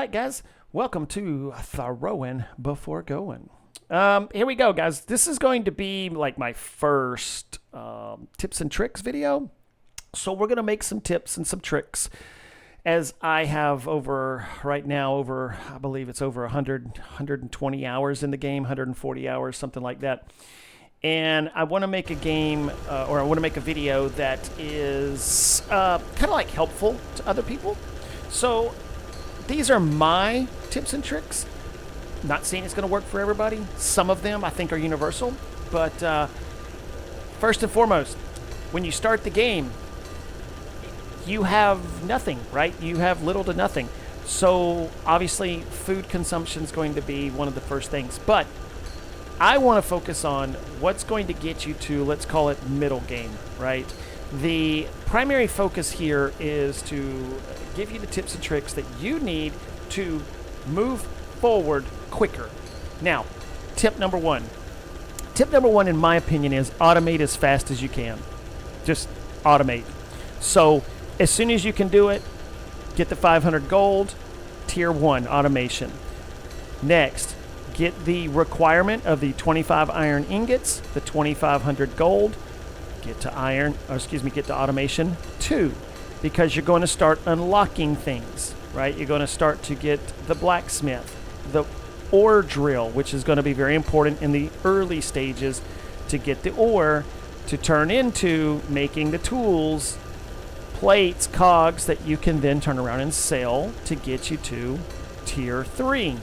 right, guys, welcome to Throwing Before Going. Here we go, guys. This is going to be like my first tips and tricks video. So we're going to make some tips and some tricks as I have right now, I believe it's over 120 hours in the game, 140 hours, something like that. And I want to make a game, or I want to make a video that is kind of like helpful to other people. So these are my tips and tricks. Not saying it's going to work for everybody. Some of them I think are universal. But first and foremost, when you start the game, you have nothing, right? You have little to nothing. So obviously food consumption is going to be one of the first things. But I want to focus on what's going to get you to, let's call it middle game, right? The primary focus here is to give you the tips and tricks that you need to move forward quicker. Now, tip number one. Tip number one, in my opinion, is automate as fast as you can. Just automate. So as soon as you can do it, get the 500 gold, tier 1 automation. Next, get the requirement of the 25 iron ingots, the 2500 gold, get to automation 2, because you're going to start unlocking things, right? You're going to start to get the blacksmith, the ore drill, which is going to be very important in the early stages to get the ore to turn into making the tools, plates, cogs that you can then turn around and sell to get you to tier 3.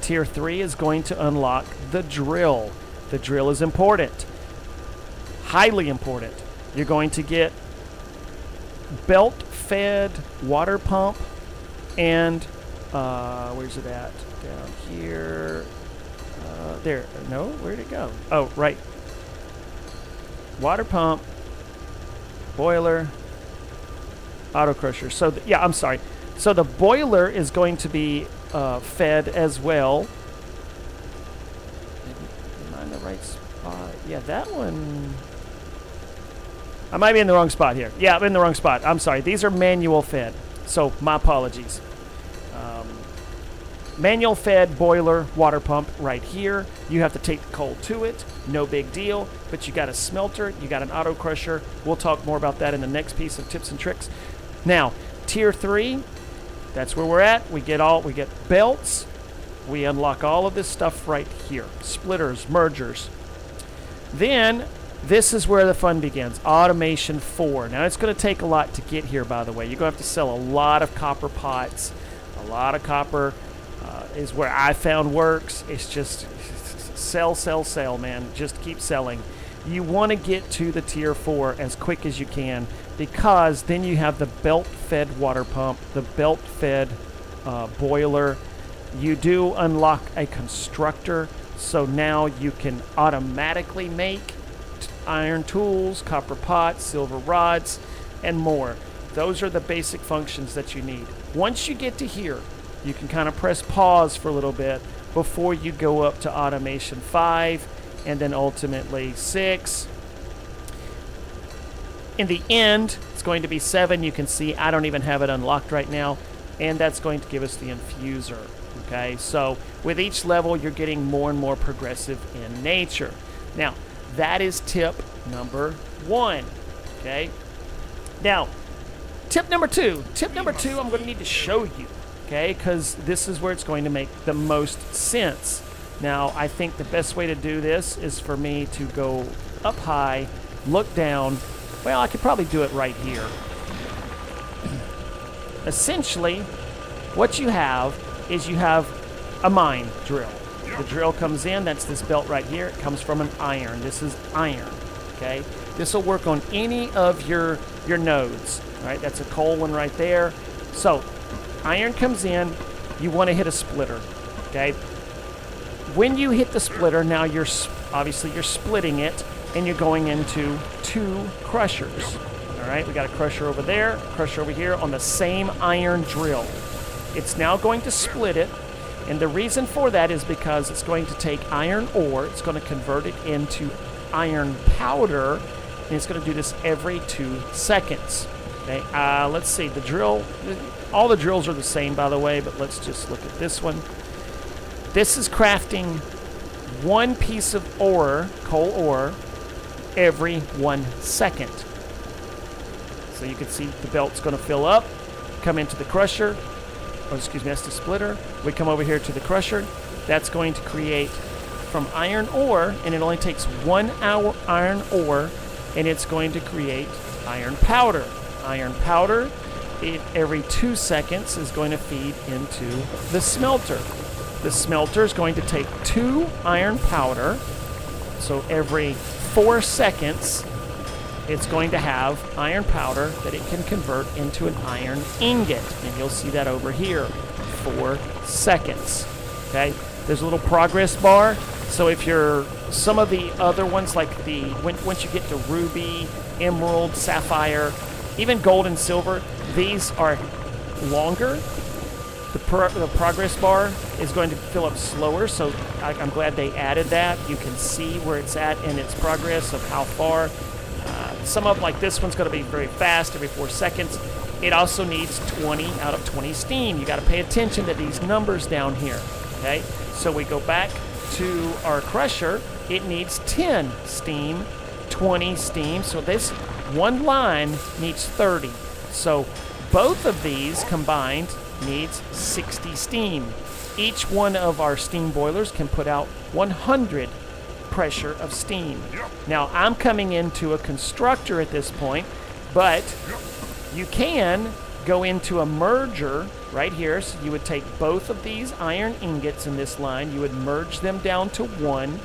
Tier 3 is going to unlock the drill. The drill is important. Highly important. You're going to get belt-fed water pump and where's it at? Down here. There. No, where'd it go? Oh, right. Water pump, boiler, auto crusher. So yeah, I'm sorry. So the boiler is going to be fed as well. Am I in the right spot? Yeah, that one. I might be in the wrong spot here. Yeah, I'm in the wrong spot. I'm sorry. These are manual fed. So my apologies. Manual fed boiler water pump right here. You have to take the coal to it. No big deal. But you got a smelter. You got an auto crusher. We'll talk more about that in the next piece of tips and tricks. Now, tier 3. That's where we're at. We get belts. We unlock all of this stuff right here. Splitters, mergers. Then this is where the fun begins. Automation 4. Now it's going to take a lot to get here, by the way. You're going to have to sell a lot of copper pots. A lot of copper is where I found works. It's just sell, man. Just keep selling. You want to get to the tier 4 as quick as you can, because then you have the belt-fed water pump, the belt-fed boiler. You do unlock a constructor, so now you can automatically make iron tools, copper pots, silver rods, and more. Those are the basic functions that you need. Once you get to here, you can kind of press pause for a little bit before you go up to automation 5 and then ultimately 6. In the end, it's going to be 7. You can see I don't even have it unlocked right now, and that's going to give us the infuser. Okay, so with each level, you're getting more and more progressive in nature. Now, that is tip number 1. Okay, now tip number 2. Tip number 2, I'm going to need to show you. Okay, because this is where it's going to make the most sense. Now, I think the best way to do this is for me to go up high, look down. Well, I could probably do it right here. Essentially, what you have is you have a mine drill. The drill comes in, that's this belt right here. It comes from an iron. This is iron, okay? This will work on any of your nodes, right? That's a coal one right there. So, iron comes in, you want to hit a splitter, okay? When you hit the splitter, now you're splitting it, and you're going into 2 crushers. All right, we got a crusher over there, crusher over here on the same iron drill. It's now going to split it, and the reason for that is because it's going to take iron ore, it's going to convert it into iron powder, and it's going to do this every 2 seconds. Okay, let's see, the drill, all the drills are the same, by the way, but let's just look at this one. This is crafting one piece of ore, coal ore, every 1 second. So you can see the belt's going to fill up, come into the crusher, that's the splitter. We come over here to the crusher. That's going to create from iron ore, and it only takes 1 hour iron ore, and it's going to create iron powder. Iron powder, every 2 seconds, is going to feed into the smelter. The smelter is going to take 2 iron powder, so every 4 seconds, it's going to have iron powder that it can convert into an iron ingot. And you'll see that over here, 4 seconds. Okay, there's a little progress bar. So if you're, some of the other ones, like once you get to ruby, emerald, sapphire, even gold and silver, these are longer. The progress bar is going to fill up slower, so I'm glad they added that. You can see where it's at in its progress of how far. Some of them, like this one's going to be very fast, every 4 seconds. It also needs 20 out of 20 steam. You got to pay attention to these numbers down here. Okay, so we go back to our crusher. It needs 10 steam, 20 steam. So this one line needs 30. So both of these combined needs 60 steam. Each one of our steam boilers can put out 100 pressure of steam. Now I'm coming into a constructor at this point, but you can go into a merger right here. So you would take both of these iron ingots in this line, you would merge them down to one,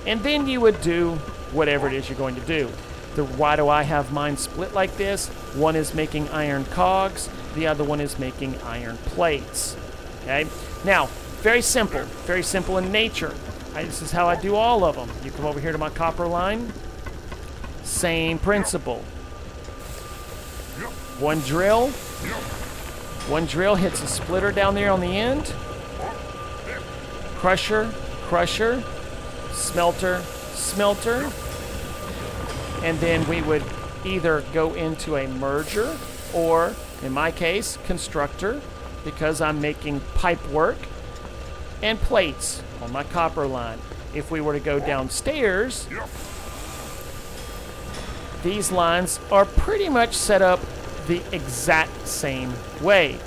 and then you would do whatever it is you're going to do. Why do I have mine split like this? One is making iron cogs, the other one is making iron plates. Okay, now very simple in nature. This is how I do all of them. You come over here to my copper line. Same principle. One drill hits a splitter down there on the end. Crusher, smelter. And then we would either go into a merger or, in my case, constructor, because I'm making pipe work, and plates on my copper line. If we were to go downstairs, these lines are pretty much set up the exact same way.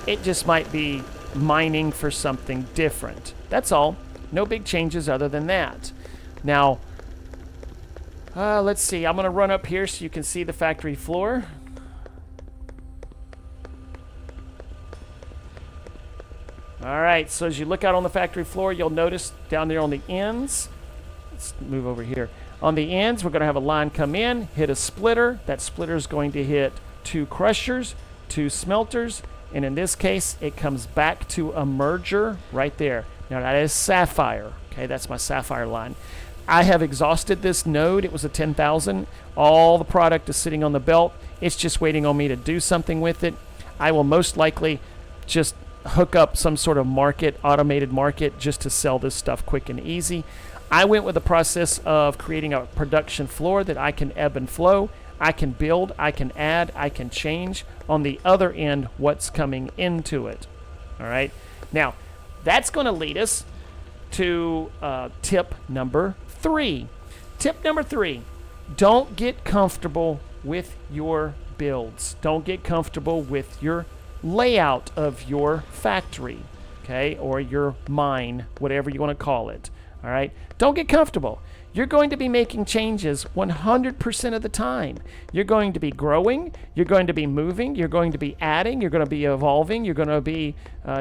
It just might be mining for something different. That's all. No big changes other than that. Now, let's see. I'm going to run up here so you can see the factory floor. All right, so as you look out on the factory floor, you'll notice down there on the ends, let's move over here. On the ends, we're going to have a line come in, hit a splitter. That splitter is going to hit 2 crushers, 2 smelters, and in this case, it comes back to a merger right there. Now that is sapphire. Okay, that's my sapphire line. I have exhausted this node. It was a 10,000. All the product is sitting on the belt. It's just waiting on me to do something with it. I will most likely just hook up some sort of automated market, just to sell this stuff quick and easy. I went with the process of creating a production floor that I can ebb and flow. I can build, I can add, I can change on the other end what's coming into it. All right. Now, that's going to lead us to tip number 3. Tip number 3, don't get comfortable with your builds. Don't get comfortable with your layout of your factory, okay, or your mine, whatever you want to call it. All right, don't get comfortable. You're going to be making changes 100% of the time. You're going to be growing, you're going to be moving, you're going to be adding, you're going to be evolving, you're going to be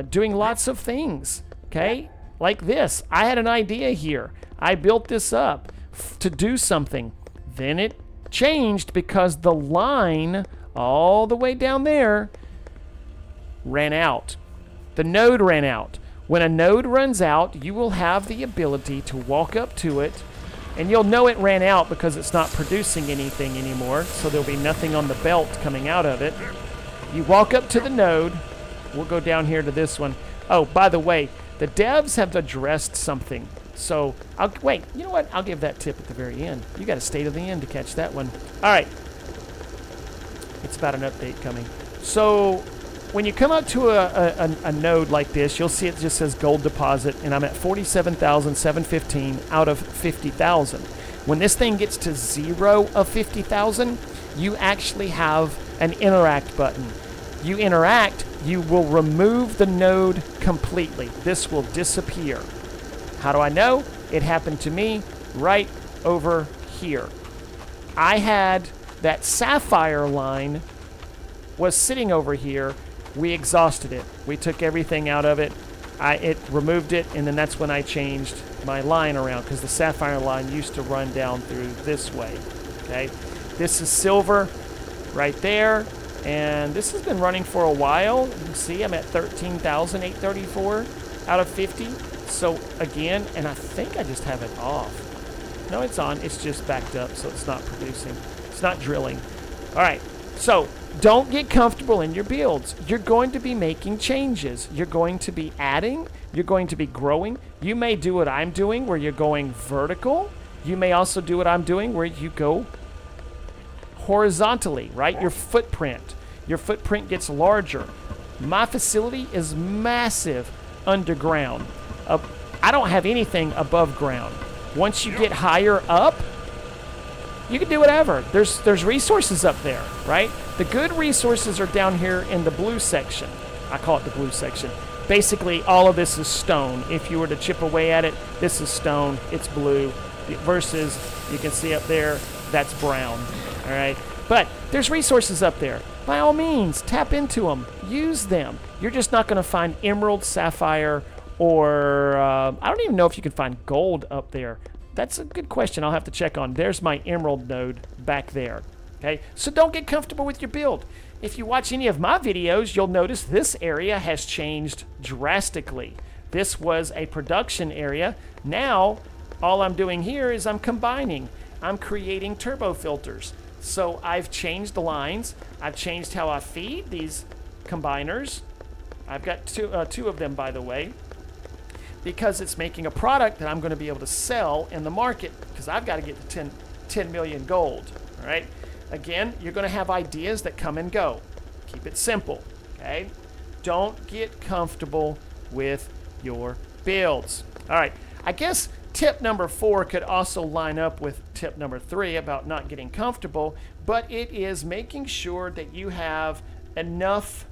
doing lots of things, okay, like this. I had an idea here. I built this up to do something. Then it changed because the line all the way down there ran out. The node ran out. When a node runs out, you will have the ability to walk up to it, and you'll know it ran out because it's not producing anything anymore, so there'll be nothing on the belt coming out of it. You walk up to the node. We'll go down here to this one. Oh, by the way, the devs have addressed something. So, wait, you know what? I'll give that tip at the very end. You got to stay to the end to catch that one. All right. It's about an update coming. So when you come up to a node like this, you'll see it just says gold deposit, and I'm at 47,715 out of 50,000. When this thing gets to 0 of 50,000, you actually have an interact button. You interact, you will remove the node completely. This will disappear. How do I know? It happened to me right over here. I had that sapphire line was sitting over here. We exhausted it. We took everything out of it. It removed it, and then that's when I changed my line around, because the sapphire line used to run down through this way. Okay, this is silver right there, and this has been running for a while. You can see I'm at 13,834 out of 50. So again, and I think I just have it off. No, it's on. It's just backed up, so it's not producing. It's not drilling. All right, so don't get comfortable in your builds. You're going to be making changes. You're going to be adding. You're going to be growing. You may do what I'm doing, where you're going vertical. You may also do what I'm doing, where you go horizontally, right? Your footprint gets larger. My facility is massive underground. I don't have anything above ground. Once you get higher up, you can do whatever. There's resources up there, right? The good resources are down here in the blue section. I call it the blue section. Basically, all of this is stone. If you were to chip away at it, this is stone. It's blue. Versus, you can see up there, that's brown. All right? But there's resources up there. By all means, tap into them. Use them. You're just not going to find emerald, sapphire, or I don't even know if you can find gold up there. That's a good question. I'll have to check on. There's my emerald node back there. Okay, so don't get comfortable with your build. If you watch any of my videos, you'll notice this area has changed drastically. This was a production area. Now, all I'm doing here is I'm combining. I'm creating turbo filters. So I've changed the lines. I've changed how I feed these combiners. I've got two of them, by the way, because it's making a product that I'm going to be able to sell in the market, because I've got to get to 10 million gold. All right. Again, you're going to have ideas that come and go. Keep it simple. Okay. Don't get comfortable with your builds. All right. I guess tip number 4 could also line up with tip number 3 about not getting comfortable, but it is making sure that you have enough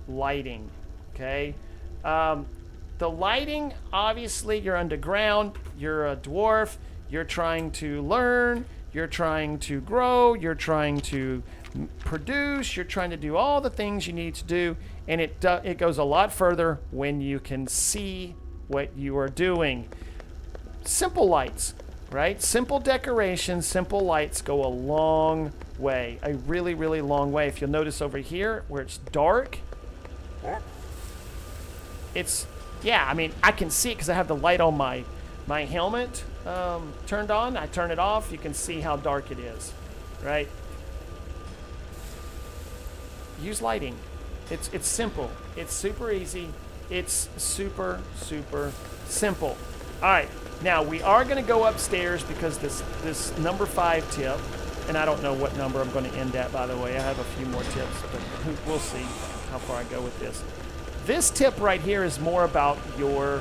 lighting. Okay. The lighting, obviously, you're underground, you're a dwarf, you're trying to learn, you're trying to grow, you're trying to produce, you're trying to do all the things you need to do, and it goes a lot further when you can see what you are doing. Simple lights, right? Simple decorations, simple lights go a long way, a really, really long way. If you'll notice over here where it's dark, it's... Yeah, I mean, I can see it because I have the light on my helmet turned on. I turn it off. You can see how dark it is, right? Use lighting. It's simple. It's super easy. It's super, super simple. All right, now we are going to go upstairs because this number 5 tip, and I don't know what number I'm going to end at, by the way. I have a few more tips, but we'll see how far I go with this. This tip right here is more about your,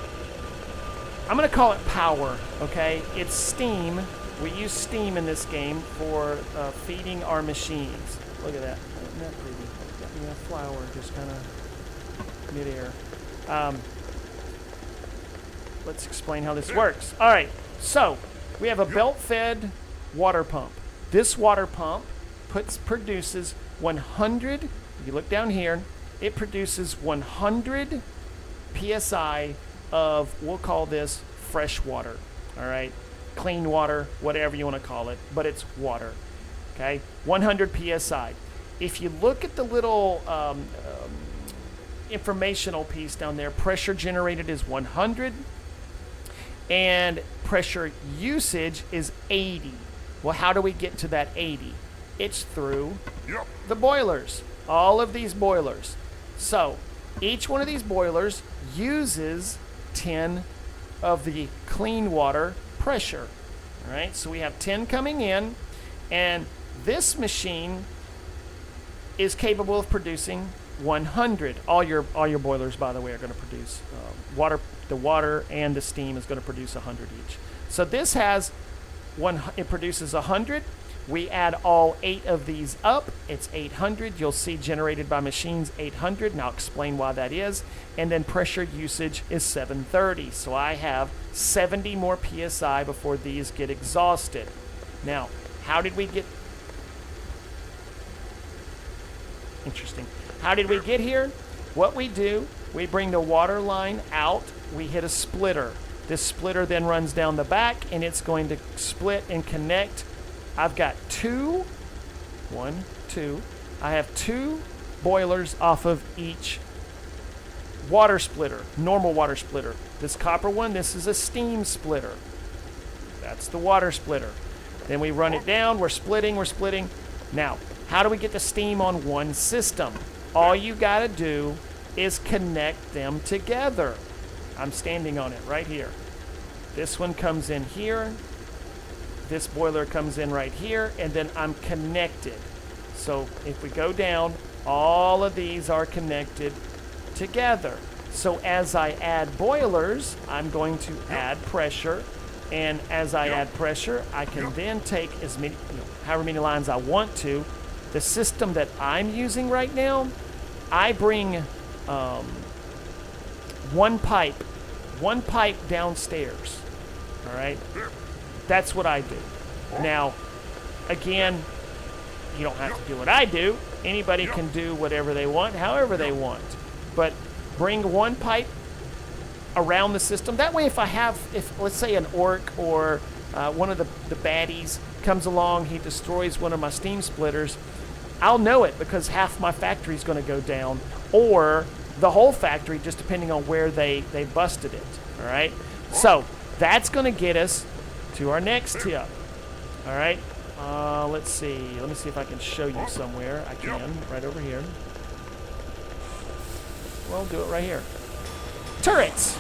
I'm going to call it power, okay? It's steam. We use steam in this game for feeding our machines. Look at that. Isn't that pretty? Got me a flower just kind of midair. Let's explain how this works. All right, so we have a belt-fed water pump. This water pump produces 100, if you look down here, it produces 100 PSI of, we'll call this fresh water, all right? Clean water, whatever you want to call it, but it's water, okay? 100 PSI. If you look at the little informational piece down there, pressure generated is 100, and pressure usage is 80. Well, how do we get to that 80? It's through the boilers, all of these boilers. So each one of these boilers uses 10 of the clean water pressure. All right, so we have 10 coming in, and this machine is capable of producing 100. All your boilers, by the way, are going to produce water. The water and the steam is going to produce 100 each. So this has it produces 100. We add all 8 of these up. It's 800. You'll see generated by machines 800. And I'll explain why that is. And then pressure usage is 730. So I have 70 more PSI before these get exhausted. Now, how did we get... Interesting. How did we get here? What we do, we bring the water line out. We hit a splitter. This splitter then runs down the back, and it's going to split and connect. I've got 2. I have 2 boilers off of each water splitter, normal water splitter. This copper one, this is a steam splitter. That's the water splitter. Then we run it down, we're splitting. Now, how do we get the steam on one system? All you gotta do is connect them together. I'm standing on it right here. This one comes in here. This boiler comes in right here, and then I'm connected. So if we go down, all of these are connected together. So as I add boilers, I'm going to add pressure, and as I add pressure, I can then take as many, however many lines I want to. The system that I'm using right now, I bring one pipe downstairs. All right. That's what I do. Now, again, you don't have to do what I do. Anybody can do whatever they want, however they want. But bring one pipe around the system. That way, if let's say an orc or one of the baddies comes along, he destroys one of my steam splitters, I'll know it because half my factory is going to go down, or the whole factory, just depending on where they busted it. All right. So that's going to get us to our next tip. All right. Let's see. Let me see if I can show you somewhere. I can, right over here. Well, do it right here. Turrets.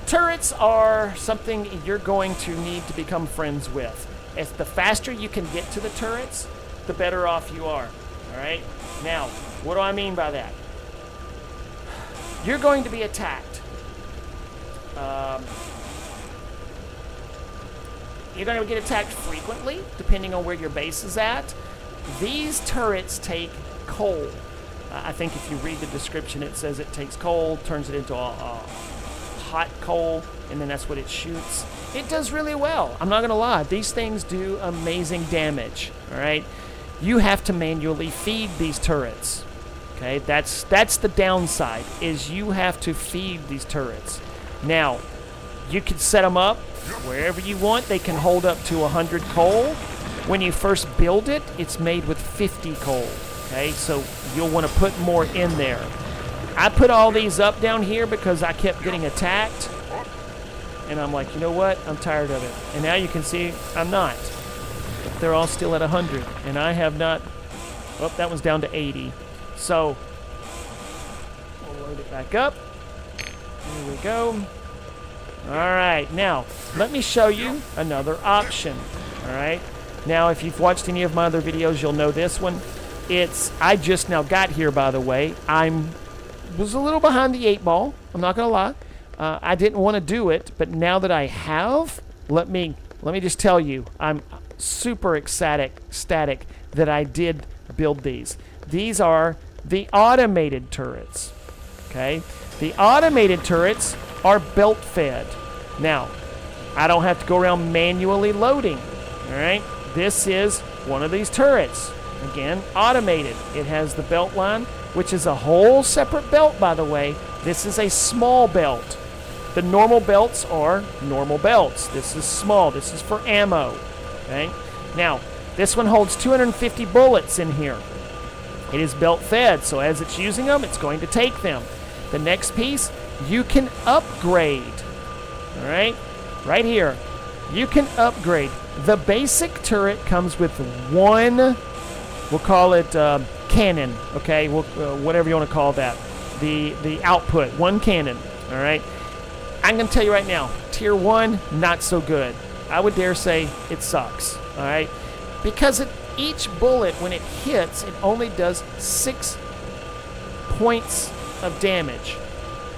Turrets are something you're going to need to become friends with. If the faster you can get to the turrets, the better off you are. All right. Now, what do I mean by that? You're going to be attacked. You're going to get attacked frequently, depending on where your base is at. These turrets take coal. I think if you read the description, it says it takes coal, turns it into a hot coal, and then that's what it shoots. It does really well. I'm not going to lie. These things do amazing damage. All right. You have to manually feed these turrets. Okay, that's the downside, is you have to feed these turrets. Now, you can set them up wherever you want. They can hold up to 100 coal. When you first build it, it's made with 50 coal. Okay, so you'll want to put more in there. I put all these up down here because I kept getting attacked. And I'm like, you know what? I'm tired of it. And now you can see I'm not. But they're all still at 100. And I have not... Oh, that one's down to 80. So, we'll load it back up. Here we go. All right, now, let me show you another option. All right. Now, if you've watched any of my other videos, you'll know this one. I just now got here, by the way. Was a little behind the 8 ball. I'm not going to lie. I didn't want to do it, but now that I have, let me just tell you, I'm super ecstatic that I did build these. These are the automated turrets. Okay? The automated turrets are belt fed. Now, I don't have to go around manually loading. All right? This is one of these turrets. Again, automated. It has the belt line, which is a whole separate belt, by the way. This is a small belt. The normal belts are normal belts. This is small. This is for ammo. Okay? Now, this one holds 250 bullets in here. It is belt fed, so as it's using them, it's going to take them. The next piece, you can upgrade. All right? Right here. You can upgrade. The basic turret comes with one, we'll call it cannon, okay? Whatever you want to call that. The output, one cannon, all right? I'm going to tell you right now, Tier 1, not so good. I would dare say it sucks, all right? Because each bullet, when it hits, it only does 6 points of damage.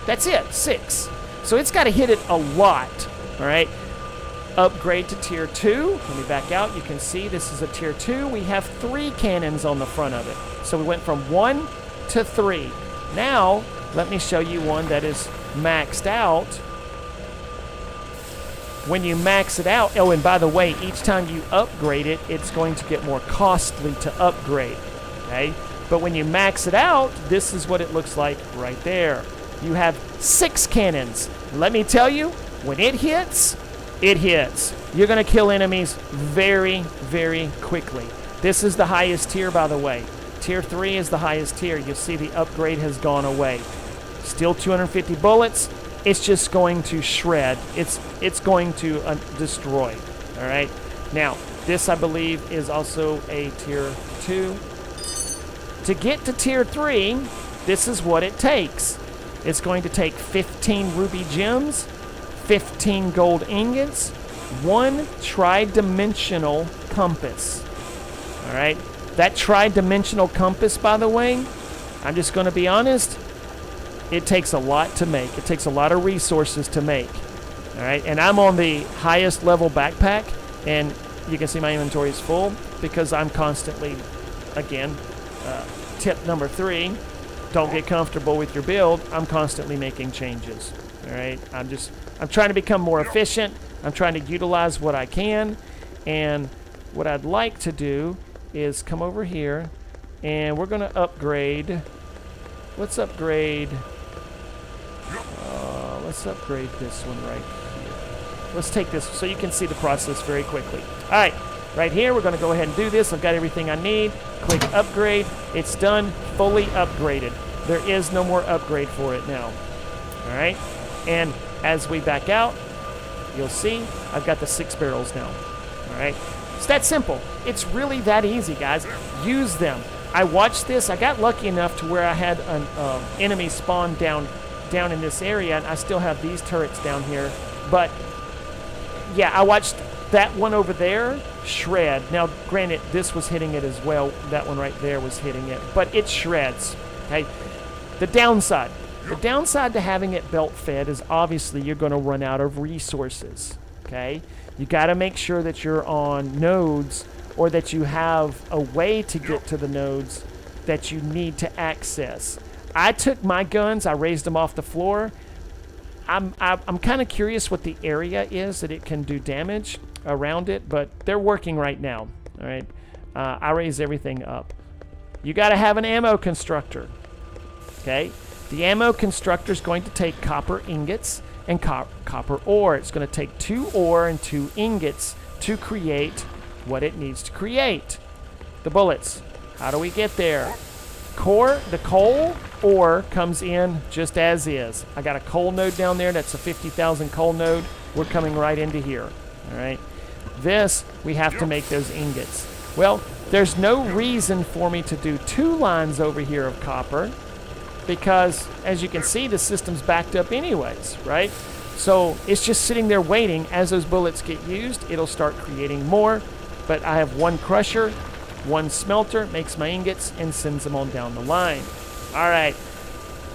That's it, 6. So it's got to hit it a lot, all right? Upgrade to tier 2. Let me back out. You can see this is a tier 2. We have 3 cannons on the front of it. So we went from 1 to 3. Now, let me show you one that is maxed out. When you max it out, oh, and by the way, each time you upgrade it, it's going to get more costly to upgrade, okay? But when you max it out, this is what it looks like right there. You have 6 cannons. Let me tell you, when it hits, it hits. You're going to kill enemies very, very quickly. This is the highest tier, by the way. Tier 3 is the highest tier. You'll see the upgrade has gone away. Still 250 bullets. It's just going to shred. It's going to destroy. All right. Now, this, I believe, is also a tier 2. To get to tier 3, this is what it takes. It's going to take 15 ruby gems, 15 gold ingots, 1 tri-dimensional compass. All right. That tri-dimensional compass, by the way, I'm just going to be honest, it takes a lot to make. It takes a lot of resources to make. All right. And I'm on the highest level backpack, and you can see my inventory is full because I'm constantly, again, tip number 3, don't get comfortable with your build. I'm constantly making changes. All right. I'm trying to become more efficient. I'm trying to utilize what I can. And what I'd like to do is come over here, and we're going to upgrade. Let's upgrade. Let's upgrade this one right here. Let's take this so you can see the process very quickly. All right. Right here, we're going to go ahead and do this. I've got everything I need. Click upgrade. It's done. Fully upgraded. There is no more upgrade for it now. All right. And as we back out, you'll see I've got the 6 barrels now. All right. It's that simple. It's really that easy, guys. Use them. I watched this. I got lucky enough to where I had an enemy spawn down in this area, and I still have these turrets down here. But, yeah, I watched that one over there shred. Now, granted, this was hitting it as well. That one right there was hitting it. But it shreds. Okay. The downside to having it belt fed is obviously you're going to run out of resources. Okay. You got to make sure that you're on nodes, or that you have a way to get to the nodes that you need to access. I took my guns, I raised them off the floor. I'm kind of curious what the area is that it can do damage around it, but they're working right now. All right. I raised everything up. You got to have an ammo constructor. Okay. The ammo constructor is going to take copper ingots and copper ore. It's going to take 2 ore and 2 ingots to create what it needs to create. The bullets. How do we get there? The coal ore comes in just as is. I got a coal node down there. That's a 50,000 coal node. We're coming right into here. All right. This, we have to make those ingots. Well, there's no reason for me to do 2 lines over here of copper, because as you can see, the system's backed up anyways, right? So it's just sitting there waiting. As those bullets get used, it'll start creating more. But I have 1 crusher, 1 smelter, makes my ingots, and sends them on down the line. All right.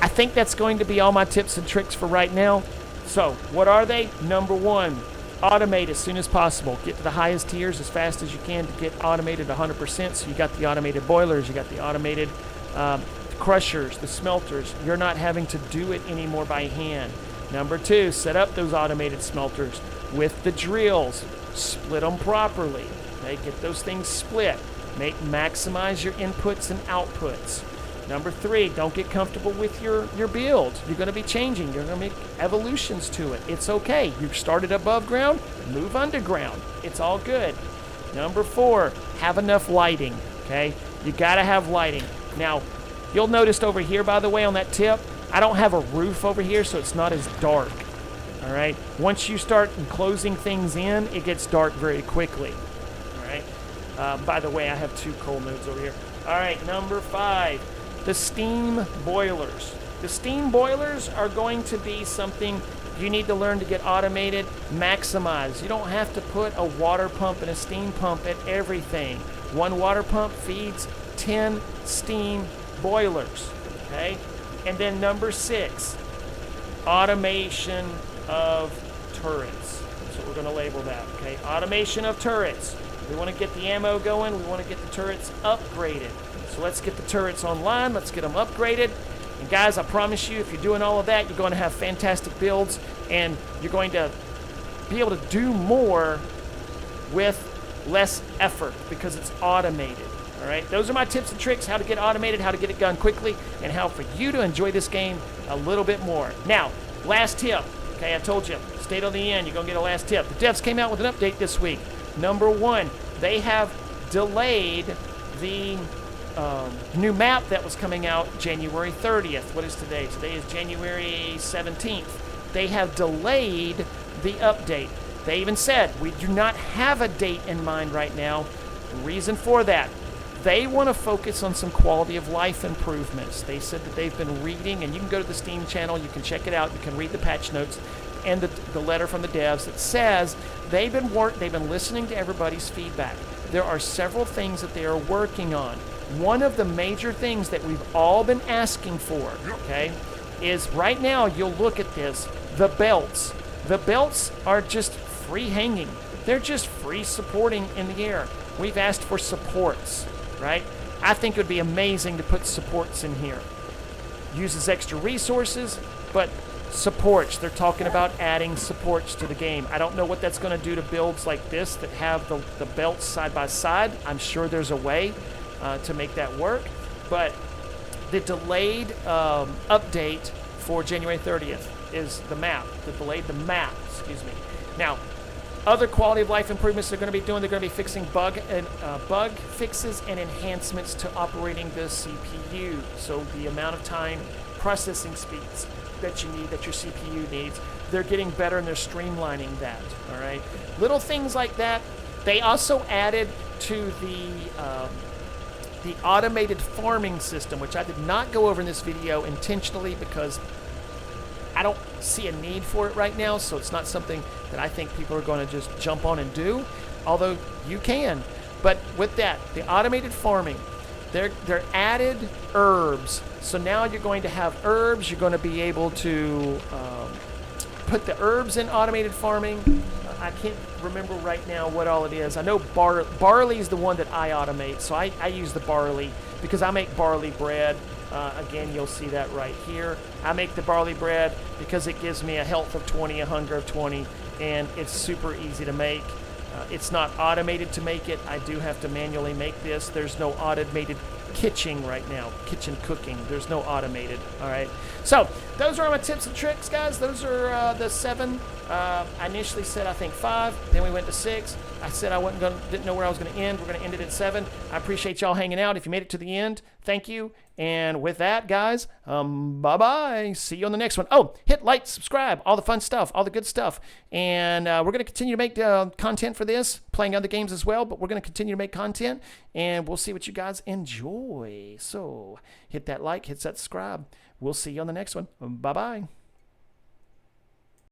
I think that's going to be all my tips and tricks for right now. So what are they? Number 1, automate as soon as possible. Get to the highest tiers as fast as you can to get automated 100%. So you got the automated boilers, you got the automated crushers, the smelters. You're not having to do it anymore by hand. Number 2, set up those automated smelters with the drills. Split them properly. Okay, get those things split. Maximize your inputs and outputs. Number 3, don't get comfortable with your build. You're going to be changing. You're going to make evolutions to it. It's okay. You started above ground, move underground. It's all good. Number 4, have enough lighting. Okay, you got to have lighting. Now, you'll notice over here, by the way, on that tip, I don't have a roof over here, so it's not as dark. All right. Once you start enclosing things in, it gets dark very quickly. All right. By the way, I have 2 coal nodes over here. All right. Number 5, the steam boilers. The steam boilers are going to be something you need to learn to get automated, maximize. You don't have to put a water pump and a steam pump at everything. One water pump feeds 10 steam boilers, okay? And then number 6, automation of turrets. That's what we're going to label that, okay? Automation of turrets. We want to get the ammo going. We want to get the turrets upgraded. So let's get the turrets online. Let's get them upgraded. And guys, I promise you, if you're doing all of that, you're going to have fantastic builds, and you're going to be able to do more with less effort because it's automated. All right, those are my tips and tricks, how to get automated, how to get it done quickly, and how for you to enjoy this game a little bit more. Now, last tip. Okay, I told you, stay till the end. You're going to get a last tip. The devs came out with an update this week. Number 1, they have delayed the new map that was coming out January 30th. What is today? Today is January 17th. They have delayed the update. They even said, we do not have a date in mind right now. Reason for that, they want to focus on some quality of life improvements. They said that they've been reading, and you can go to the Steam channel, you can check it out, you can read the patch notes and the letter from the devs that says they've been listening to everybody's feedback. There are several things that they are working on. One of the major things that we've all been asking for, okay, is right now, you'll look at this, the belts. The belts are just free hanging. They're just free supporting in the air. We've asked for supports, right? I think it would be amazing to put supports in here. Uses extra resources, but supports. They're talking about adding supports to the game. I don't know what that's going to do to builds like this that have the belts side by side. I'm sure there's a way to make that work, but the delayed update for January 30th is the map. Delayed the map, excuse me. Now, other quality of life improvements they're going to be doing, they're going to be fixing bug fixes and enhancements to operating the CPU. So the amount of time, processing speeds that you need, that your CPU needs, they're getting better and they're streamlining that, all right? Little things like that. They also added to the automated farming system, which I did not go over in this video intentionally because I don't see a need for it right now, so it's not something that I think people are going to just jump on and do, although you can. But with that, the automated farming, they're added herbs. So now you're going to have herbs. You're going to be able to put the herbs in automated farming. I can't remember right now what all it is. I know barley is the one that I automate, so I use the barley because I make barley bread. Again, you'll see that right here. I make the barley bread because it gives me a health of 20, a hunger of 20, and it's super easy to make. It's not automated to make it. I do have to manually make this. There's no automated kitchen right now, kitchen cooking. There's no automated, all right? So those are my tips and tricks, guys. Those are the 7. I initially said, I think 5. Then we went to 6. I said didn't know where I was going to end. We're going to end it at 7. I appreciate y'all hanging out. If you made it to the end, thank you. And with that, guys, bye-bye. See you on the next one. Oh, hit like, subscribe, all the fun stuff, all the good stuff. And we're going to continue to make content for this, playing other games as well, but we're going to continue to make content, and we'll see what you guys enjoy. So hit that like, hit that subscribe. We'll see you on the next one. Bye-bye.